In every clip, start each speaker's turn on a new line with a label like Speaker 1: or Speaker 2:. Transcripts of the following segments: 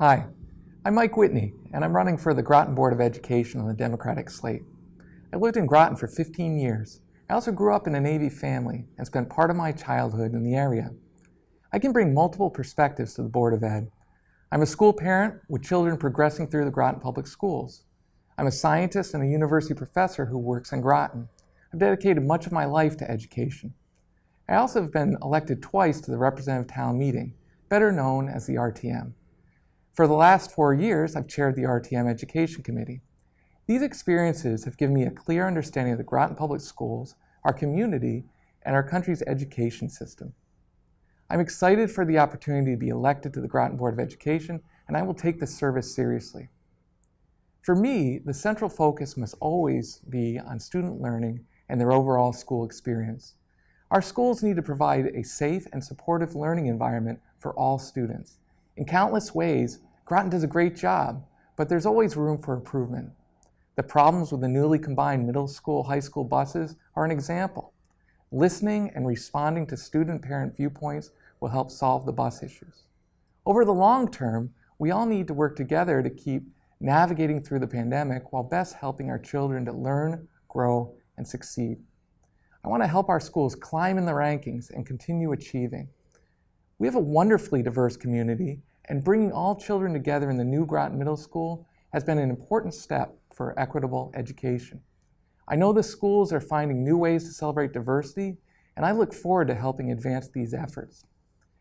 Speaker 1: Hi, I'm Mike Whitney, and I'm running for the Groton Board of Education on the Democratic slate. I lived in Groton for 15 years. I also grew up in a Navy family and spent part of my childhood in the area. I can bring multiple perspectives to the Board of Ed. I'm a school parent with children progressing through the Groton Public Schools. I'm a scientist and a university professor who works in Groton. I've dedicated much of my life to education. I also have been elected twice to the Representative Town Meeting, better known as the RTM. For the last 4 years, I've chaired the RTM Education Committee. These experiences have given me a clear understanding of the Groton Public Schools, our community, and our country's education system. I'm excited for the opportunity to be elected to the Groton Board of Education, and I will take this service seriously. For me, the central focus must always be on student learning and their overall school experience. Our schools need to provide a safe and supportive learning environment for all students. In countless ways, Groton does a great job, but there's always room for improvement. The problems with the newly combined middle school, high school buses are an example. Listening and responding to student-parent viewpoints will help solve the bus issues. Over the long term, we all need to work together to keep navigating through the pandemic while best helping our children to learn, grow, and succeed. I want to help our schools climb in the rankings and continue achieving. We have a wonderfully diverse community, and bringing all children together in the new Groton Middle School has been an important step for equitable education. I know the schools are finding new ways to celebrate diversity, and I look forward to helping advance these efforts.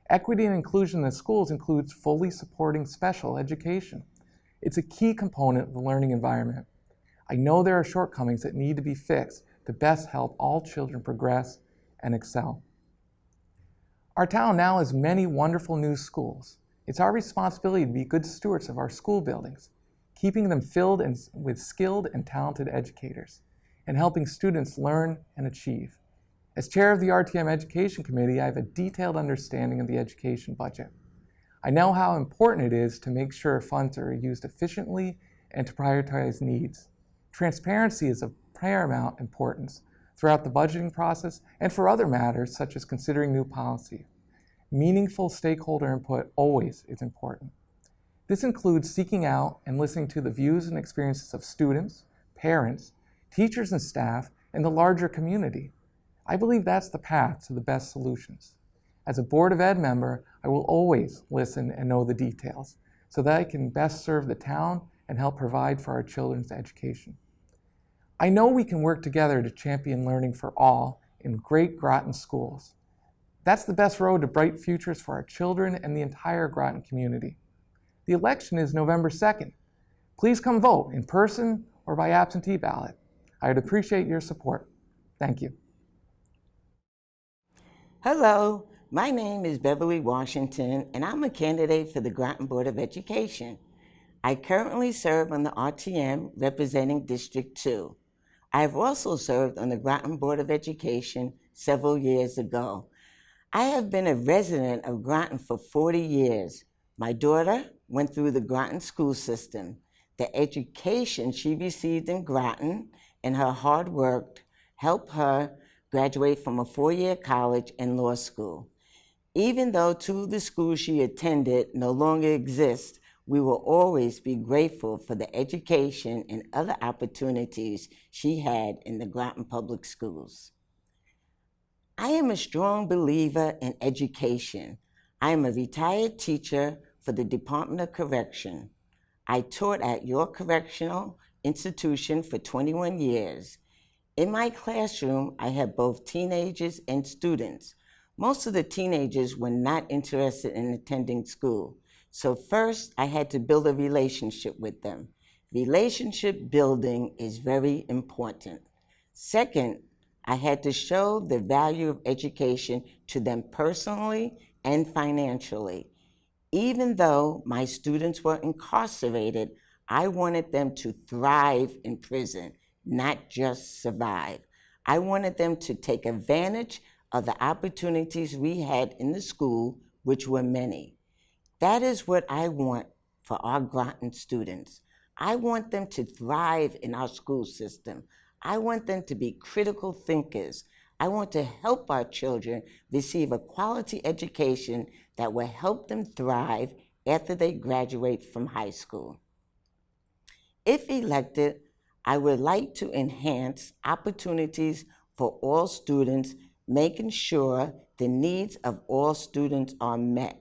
Speaker 1: Equity and inclusion in the schools includes fully supporting special education. It's a key component of the learning environment. I know there are shortcomings that need to be fixed to best help all children progress and excel. Our town now has many wonderful new schools. It's our responsibility to be good stewards of our school buildings, keeping them filled with skilled and talented educators, and helping students learn and achieve. As chair of the RTM Education Committee, I have a detailed understanding of the education budget. I know how important it is to make sure funds are used efficiently and to prioritize needs. Transparency is of paramount importance throughout the budgeting process and for other matters such as considering new policy. Meaningful stakeholder input always is important. This includes seeking out and listening to the views and experiences of students, parents, teachers and staff, and the larger community. I believe that's the path to the best solutions. As a Board of Ed member, I will always listen and know the details so that I can best serve the town and help provide for our children's education. I know we can work together to champion learning for all in great Groton schools. That's the best road to bright futures for our children and the entire Groton community. The election is November 2nd. Please come vote in person or by absentee ballot. I would appreciate your support. Thank you.
Speaker 2: Hello, my name is Beverly Washington, and I'm a candidate for the Groton Board of Education. I currently serve on the RTM representing District 2. I have also served on the Groton Board of Education several years ago. I have been a resident of Groton for 40 years. My daughter went through the Groton school system. The education she received in Groton and her hard work helped her graduate from a 4-year college and law school. Even though 2 of the schools she attended no longer exist, we will always be grateful for the education and other opportunities she had in the Groton Public Schools. I am a strong believer in education. I am a retired teacher for the Department of Correction. I taught at York Correctional Institution for 21 years. In my classroom, I had both teenagers and students. Most of the teenagers were not interested in attending school. So first, I had to build a relationship with them. Relationship building is very important. Second, I had to show the value of education to them personally and financially. Even though my students were incarcerated, I wanted them to thrive in prison, not just survive. I wanted them to take advantage of the opportunities we had in the school, which were many. That is what I want for our Groton students. I want them to thrive in our school system. I want them to be critical thinkers. I want to help our children receive a quality education that will help them thrive after they graduate from high school. If elected, I would like to enhance opportunities for all students, making sure the needs of all students are met.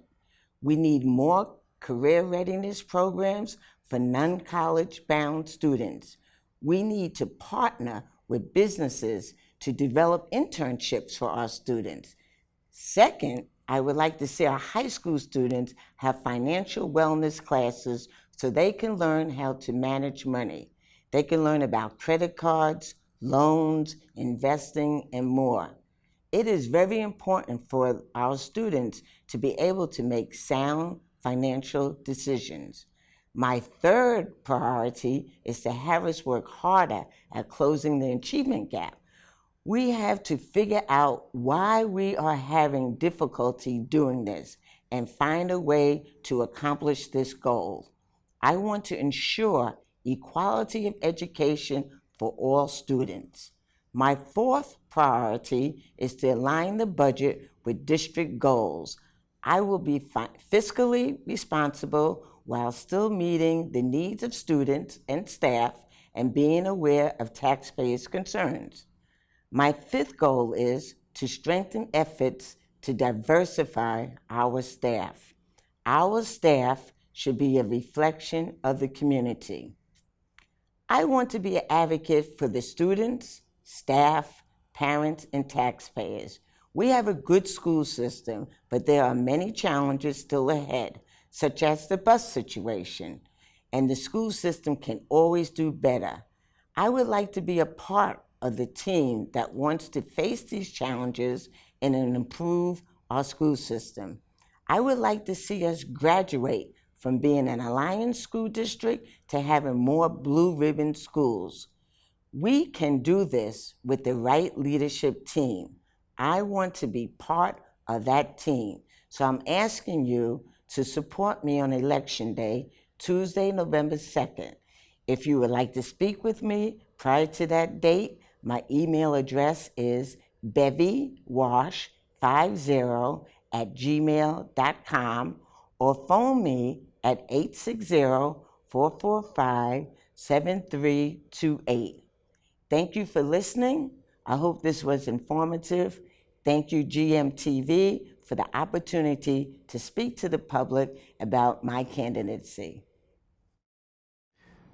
Speaker 2: We need more career readiness programs for non-college bound students. We need to partner with businesses to develop internships for our students. Second, I would like to see our high school students have financial wellness classes so they can learn how to manage money. They can learn about credit cards, loans, investing, and more. It is very important for our students to be able to make sound financial decisions. My third priority is to have us work harder at closing the achievement gap. We have to figure out why we are having difficulty doing this and find a way to accomplish this goal. I want to ensure equality of education for all students. My fourth priority is to align the budget with district goals. I will be fiscally responsible while still meeting the needs of students and staff and being aware of taxpayers' concerns. My fifth goal is to strengthen efforts to diversify our staff. Our staff should be a reflection of the community. I want to be an advocate for the students, staff, parents, and taxpayers. We have a good school system, but there are many challenges still ahead, such as the bus situation, and the school system can always do better. I would like to be a part of the team that wants to face these challenges and improve our school system. I would like to see us graduate from being an alliance school district to having more blue ribbon schools. We can do this with the right leadership team. I want to be part of that team. So I'm asking you to support me on Election Day, Tuesday, November 2nd. If you would like to speak with me prior to that date, my email address is bevywash50@gmail.com or phone me at 860-445-7328. Thank you for listening. I hope this was informative. Thank you, GMTV, for the opportunity to speak to the public about my candidacy.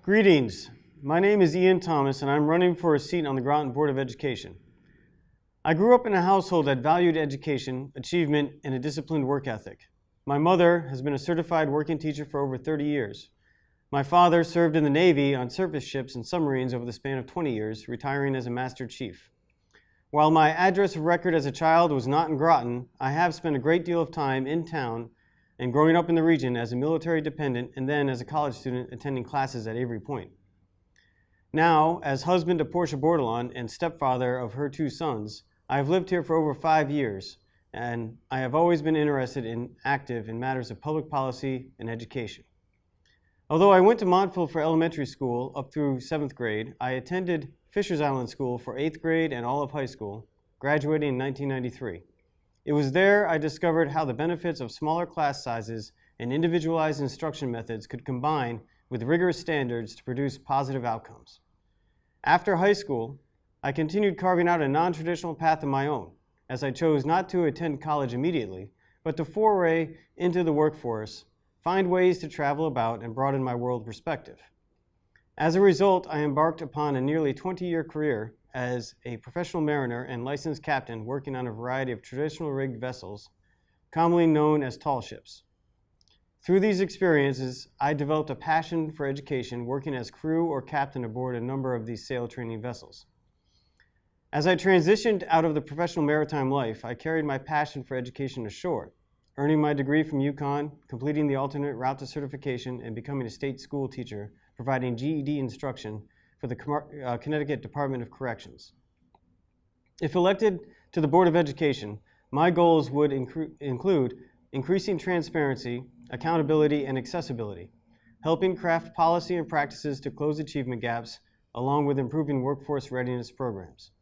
Speaker 3: Greetings. My name is Ian Thomas, and I'm running for a seat on the Groton Board of Education. I grew up in a household that valued education, achievement, and a disciplined work ethic. My mother has been a certified working teacher for over 30 years. My father served in the Navy on surface ships and submarines over the span of 20 years, retiring as a Master Chief. While my address of record as a child was not in Groton, I have spent a great deal of time in town and growing up in the region as a military dependent and then as a college student attending classes at Avery Point. Now, as husband to Portia Bordelon and stepfather of her 2 sons, I have lived here for over 5 years, and I have always been interested and active in matters of public policy and education. Although I went to Montville for elementary school up through 7th grade, I attended Fishers Island School for 8th grade and all of high school, graduating in 1993. It was there I discovered how the benefits of smaller class sizes and individualized instruction methods could combine with rigorous standards to produce positive outcomes. After high school, I continued carving out a non-traditional path of my own, as I chose not to attend college immediately, but to foray into the workforce, find ways to travel about, and broaden my world perspective. As a result, I embarked upon a nearly 20-year career as a professional mariner and licensed captain working on a variety of traditional rigged vessels, commonly known as tall ships. Through these experiences, I developed a passion for education, working as crew or captain aboard a number of these sail training vessels. As I transitioned out of the professional maritime life, I carried my passion for education ashore, earning my degree from UConn, completing the alternate route to certification, and becoming a state school teacher, providing GED instruction for the Connecticut Department of Corrections. If elected to the Board of Education, my goals would include increasing transparency, accountability, and accessibility, helping craft policy and practices to close achievement gaps, along with improving workforce readiness programs.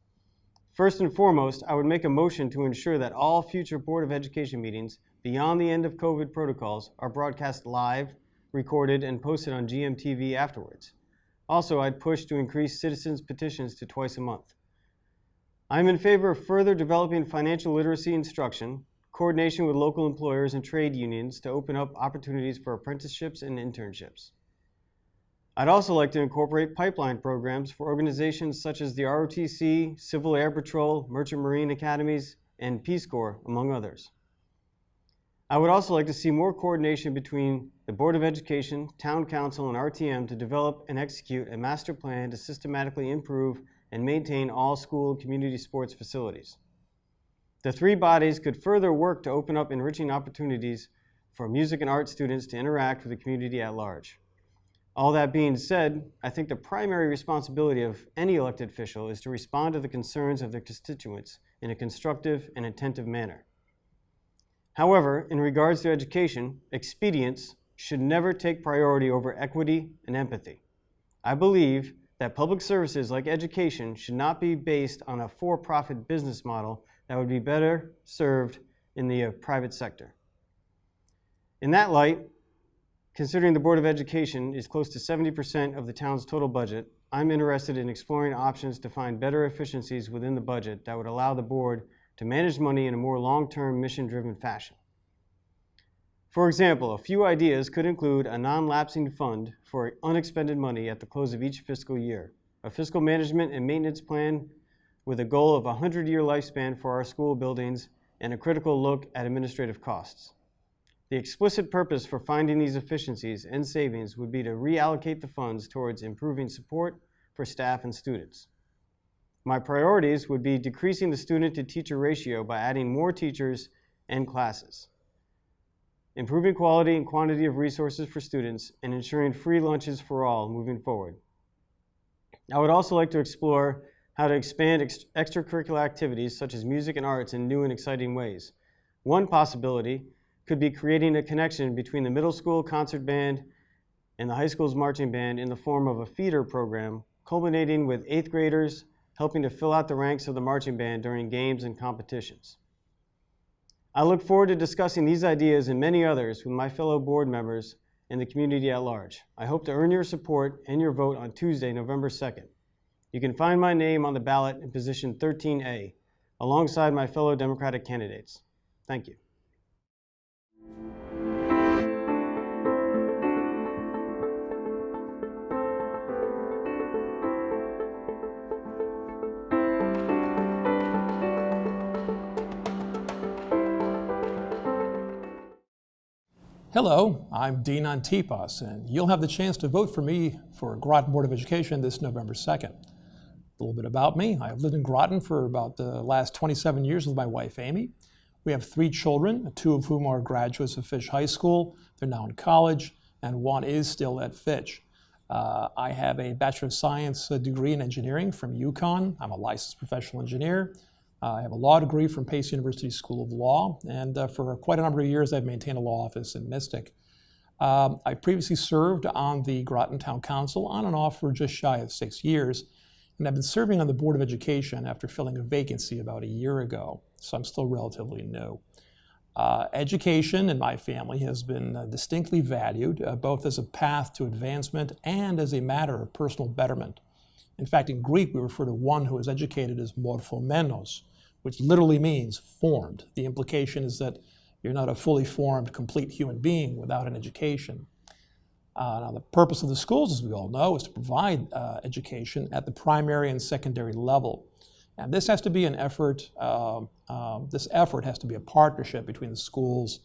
Speaker 3: First and foremost, I would make a motion to ensure that all future Board of Education meetings beyond the end of COVID protocols are broadcast live, recorded, and posted on GMTV afterwards. Also, I'd push to increase citizens' petitions to twice a month. I'm in favor of further developing financial literacy instruction, coordination with local employers and trade unions to open up opportunities for apprenticeships and internships. I'd also like to incorporate pipeline programs for organizations such as the ROTC, Civil Air Patrol, Merchant Marine Academies, and Peace Corps, among others. I would also like to see more coordination between the Board of Education, Town Council, and RTM to develop and execute a master plan to systematically improve and maintain all school and community sports facilities. The three bodies could further work to open up enriching opportunities for music and art students to interact with the community at large. All that being said, I think the primary responsibility of any elected official is to respond to the concerns of their constituents in a constructive and attentive manner. However, in regards to education, expedience should never take priority over equity and empathy. I believe that public services like education should not be based on a for-profit business model that would be better served in the private sector. In that light, considering the Board of Education is close to 70% of the town's total budget, I'm interested in exploring options to find better efficiencies within the budget that would allow the board to manage money in a more long-term, mission-driven fashion. For example, a few ideas could include a non-lapsing fund for unexpended money at the close of each fiscal year, a fiscal management and maintenance plan with a goal of a 100-year lifespan for our school buildings, and a critical look at administrative costs. The explicit purpose for finding these efficiencies and savings would be to reallocate the funds towards improving support for staff and students. My priorities would be decreasing the student-to-teacher ratio by adding more teachers and classes, improving quality and quantity of resources for students, and ensuring free lunches for all moving forward. I would also like to explore how to expand extracurricular activities such as music and arts in new and exciting ways. One possibility could be creating a connection between the middle school concert band and the high school's marching band in the form of a feeder program, culminating with 8th graders helping to fill out the ranks of the marching band during games and competitions. I look forward to discussing these ideas and many others with my fellow board members and the community at large. I hope to earn your support and your vote on Tuesday, November 2nd. You can find my name on the ballot in position 13A, alongside my fellow Democratic candidates. Thank you.
Speaker 4: Hello, I'm Dean Antipas, and you'll have the chance to vote for me for Groton Board of Education this November 2nd. A little bit about me. I've lived in Groton for about the last 27 years with my wife, Amy. We have 3 children, 2 of whom are graduates of Fitch High School. They're now in college, and 1 is still at Fitch. I have a Bachelor of Science degree in engineering from UConn. I'm a licensed professional engineer. I have a law degree from Pace University School of Law, and for quite a number of years I've maintained a law office in Mystic. I previously served on the Groton Town Council on and off for just shy of 6 years, and I've been serving on the Board of Education after filling a vacancy about a year ago, so I'm still relatively new. Education in my family has been distinctly valued, both as a path to advancement and as a matter of personal betterment. In fact, in Greek, we refer to one who is educated as morphomenos, which literally means formed. The implication is that you're not a fully formed, complete human being without an education. Now, the purpose of the schools, as we all know, is to provide education at the primary and secondary level. And this has to be an effort, this effort has to be a partnership between the schools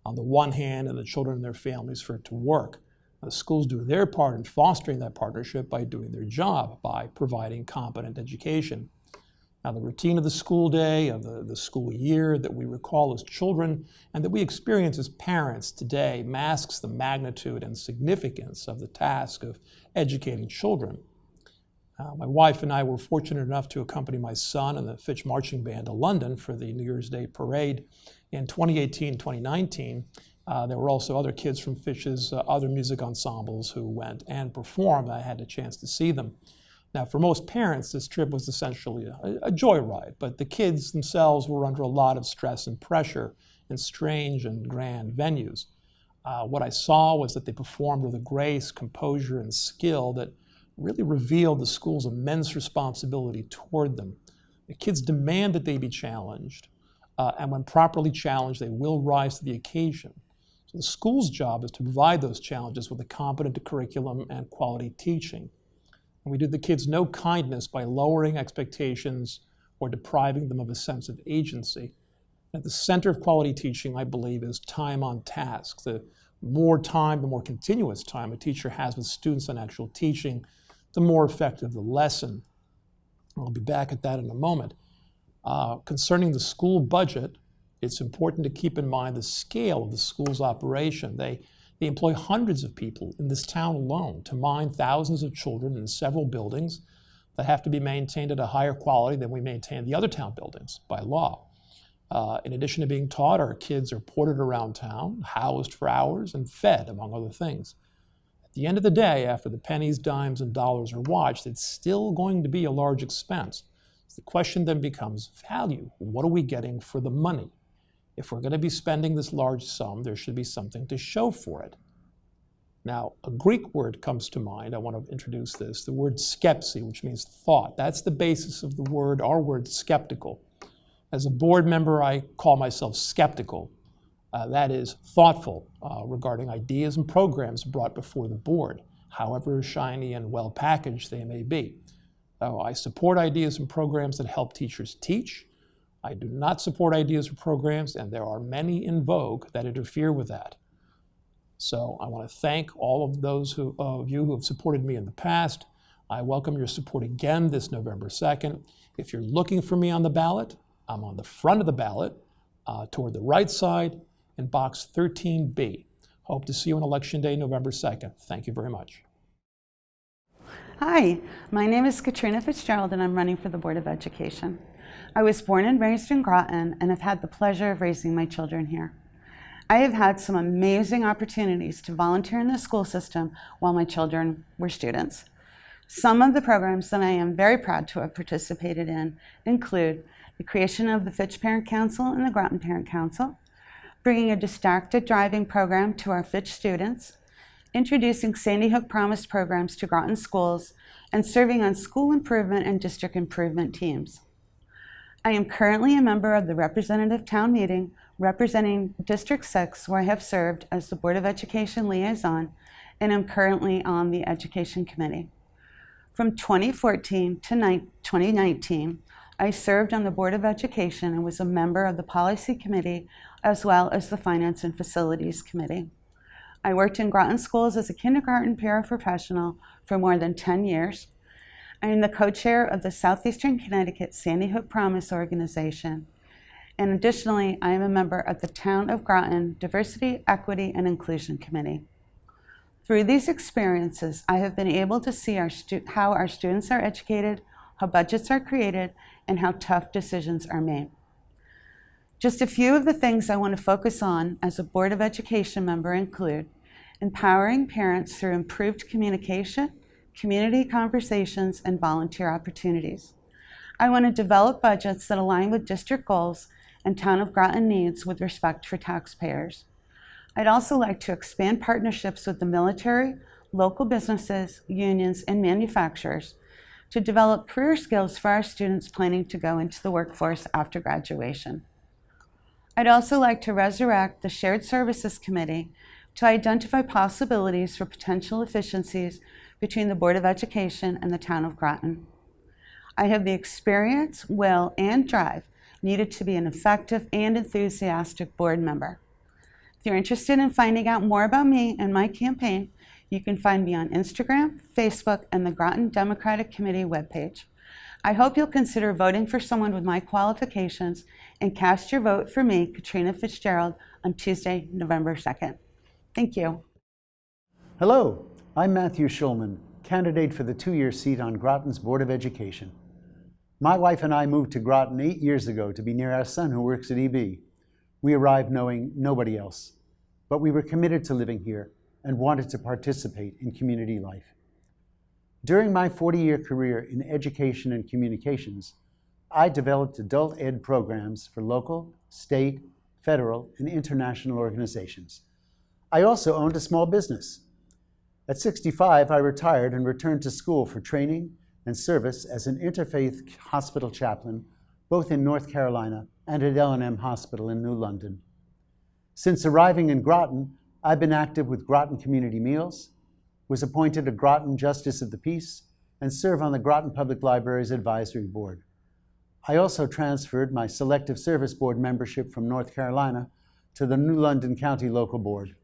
Speaker 4: on the one hand and the children and their families for it to work. The schools do their part in fostering that partnership by doing their job, by providing competent education. Now, the routine of the school day, of the school year that we recall as children and that we experience as parents today masks the magnitude and significance of the task of educating children. My wife and I were fortunate enough to accompany my son and the Fitch Marching Band to London for the New Year's Day parade in 2018-2019. There were also other kids from Fitch's other music ensembles who went and performed. I had a chance to see them. Now, for most parents, this trip was essentially a joyride, but the kids themselves were under a lot of stress and pressure in strange and grand venues. What I saw was that they performed with a grace, composure, and skill that really revealed the school's immense responsibility toward them. The kids demand that they be challenged, and when properly challenged, they will rise to the occasion. So the school's job is to provide those challenges with a competent curriculum and quality teaching. And we did the kids no kindness by lowering expectations or depriving them of a sense of agency. At the center of quality teaching, I believe, is time on task. The more time, the more continuous time a teacher has with students on actual teaching, the more effective the lesson. I'll be back at that in a moment. Concerning the school budget, it's important to keep in mind the scale of the school's operation. They employ hundreds of people in this town alone to mind thousands of children in several buildings that have to be maintained at a higher quality than we maintain the other town buildings by law. In addition to being taught, our kids are ported around town, housed for hours, and fed, among other things. At the end of the day, after the pennies, dimes, and dollars are watched, it's still going to be a large expense. So the question then becomes value. What are we getting for the money? If we're going to be spending this large sum, there should be something to show for it. Now, a Greek word comes to mind. I want to introduce this, the word skepsi, which means thought. That's the basis of the word, our word, skeptical. As a board member, I call myself skeptical. That is, thoughtful regarding ideas and programs brought before the board, however shiny and well-packaged they may be. I support ideas and programs that help teachers teach. I do not support ideas or programs, and there are many in vogue that interfere with that. So I want to thank all of those of you who have supported me in the past. I welcome your support again this November 2nd. If you're looking for me on the ballot, I'm on the front of the ballot, toward the right side, in box 13B. Hope to see you on Election Day, November 2nd. Thank you very much.
Speaker 5: Hi, my name is Katrina Fitzgerald, and I'm running for the Board of Education. I was born and raised in Groton and have had the pleasure of raising my children here. I have had some amazing opportunities to volunteer in the school system while my children were students. Some of the programs that I am very proud to have participated in include the creation of the Fitch Parent Council and the Groton Parent Council, bringing a distracted driving program to our Fitch students, introducing Sandy Hook Promise programs to Groton schools, and serving on school improvement and district improvement teams. I am currently a member of the representative town meeting representing District 6, where I have served as the Board of Education liaison, and am currently on the Education Committee. From 2014 to 2019, I served on the Board of Education and was a member of the Policy Committee as well as the Finance and Facilities Committee. I worked in Groton schools as a kindergarten paraprofessional for more than 10 years. I am the co-chair of the Southeastern Connecticut Sandy Hook Promise organization. And additionally, I am a member of the Town of Groton Diversity, Equity, and Inclusion Committee. Through these experiences, I have been able to see how our students are educated, how budgets are created, and how tough decisions are made. Just a few of the things I want to focus on as a Board of Education member include empowering parents through improved communication, community conversations, and volunteer opportunities. I want to develop budgets that align with district goals and Town of Groton needs with respect for taxpayers. I'd also like to expand partnerships with the military, local businesses, unions, and manufacturers to develop career skills for our students planning to go into the workforce after graduation. I'd also like to resurrect the Shared Services Committee to identify possibilities for potential efficiencies between the Board of Education and the Town of Groton. I have the experience, will, and drive needed to be an effective and enthusiastic board member. If you're interested in finding out more about me and my campaign, you can find me on Instagram, Facebook, and the Groton Democratic Committee webpage. I hope you'll consider voting for someone with my qualifications and cast your vote for me, Katrina Fitzgerald, on Tuesday, November 2nd. Thank you.
Speaker 6: Hello, I'm Matthew Shulman, candidate for the 2-year seat on Groton's Board of Education. My wife and I moved to Groton 8 years ago to be near our son who works at EB. We arrived knowing nobody else, but we were committed to living here and wanted to participate in community life. During my 40-year career in education and communications, I developed adult ed programs for local, state, federal, and international organizations. I also owned a small business. At 65, I retired and returned to school for training and service as an interfaith hospital chaplain, both in North Carolina and at L&M Hospital in New London. Since arriving in Groton, I've been active with Groton Community Meals, was appointed a Groton Justice of the Peace, and serve on the Groton Public Library's Advisory Board. I also transferred my Selective Service Board membership from North Carolina to the New London County Local Board.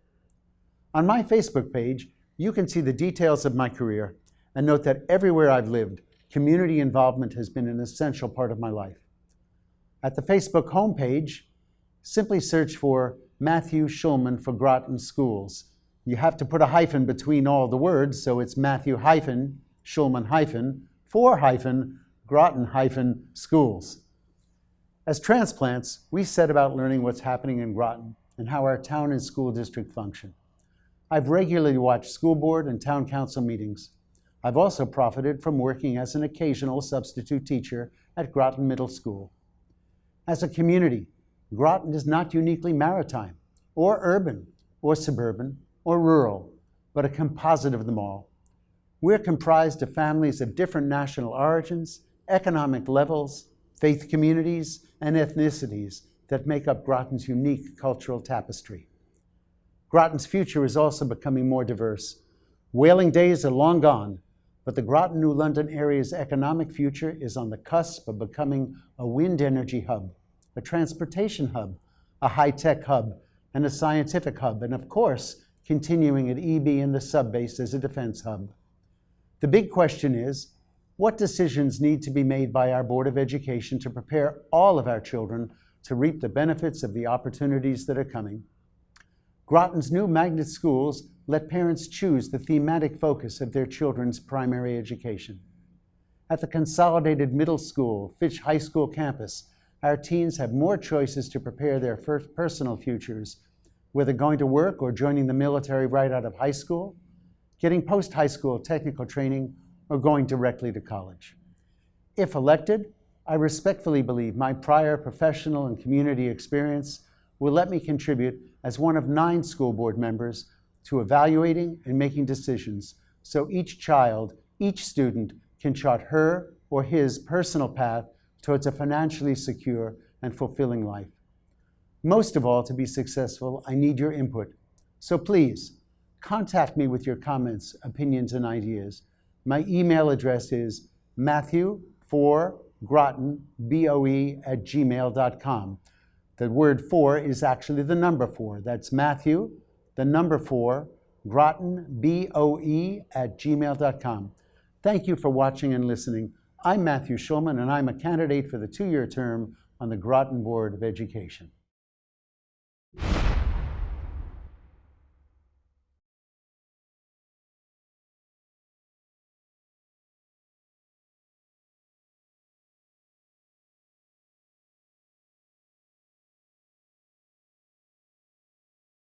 Speaker 6: On my Facebook page, you can see the details of my career and note that everywhere I've lived, community involvement has been an essential part of my life. At the Facebook homepage, simply search for Matthew Shulman for Groton Schools. You have to put a hyphen between all the words, so it's Matthew hyphen, Shulman hyphen, for hyphen, Groton hyphen schools. As transplants, we set about learning what's happening in Groton and how our town and school district function. I've regularly watched school board and town council meetings. I've also profited from working as an occasional substitute teacher at Groton Middle School. As a community, Groton is not uniquely maritime, or urban, or suburban, or rural, but a composite of them all. We're comprised of families of different national origins, economic levels, faith communities, and ethnicities that make up Groton's unique cultural tapestry. Groton's future is also becoming more diverse. Whaling days are long gone, but the Groton New London area's economic future is on the cusp of becoming a wind energy hub, a transportation hub, a high-tech hub, and a scientific hub, and of course, continuing at EB and the subbase as a defense hub. The big question is, what decisions need to be made by our Board of Education to prepare all of our children to reap the benefits of the opportunities that are coming? Groton's new magnet schools let parents choose the thematic focus of their children's primary education. At the consolidated middle school, Fitch High School campus, our teens have more choices to prepare their first personal futures, whether going to work or joining the military right out of high school, getting post-high school technical training, or going directly to college. If elected, I respectfully believe my prior professional and community experience will let me contribute as one of 9 school board members to evaluating and making decisions so each child, each student can chart her or his personal path towards a financially secure and fulfilling life. Most of all, to be successful, I need your input. So please, contact me with your comments, opinions, and ideas. My email address is matthew4grotonboe@gmail.com. The word 4 is actually the number 4. That's Matthew, the number 4, grotonboe@gmail.com. Thank you for watching and listening. I'm Matthew Shulman, and I'm a candidate for the 2-year term on the Groton Board of Education.